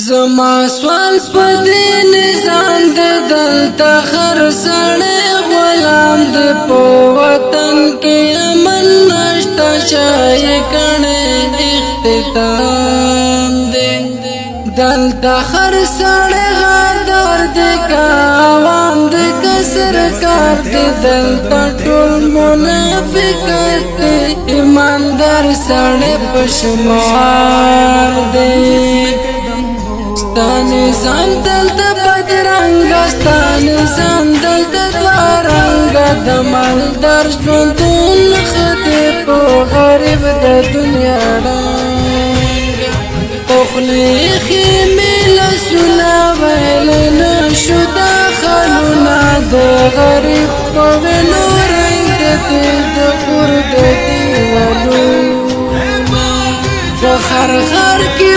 زما سوال پدې نظام د دلته هر سړی غلام د په وطن کې امن نشته شای کڼې اختتام دې دلته هر سړی غدار دې کا عوام دې کسر کار دې دلته ټول منافقت دې ایماندار سړی پشمار دې نظام دلته بدرنګ نظام دلته دوارنګ د مالدار ژوندون خدای په غریب د دنیا ډنګ پخلی خیمې لاسونه ویل نشو دا خلونه د غریب په وینو رنګ دی د کور د دیوالونه په هر غر کې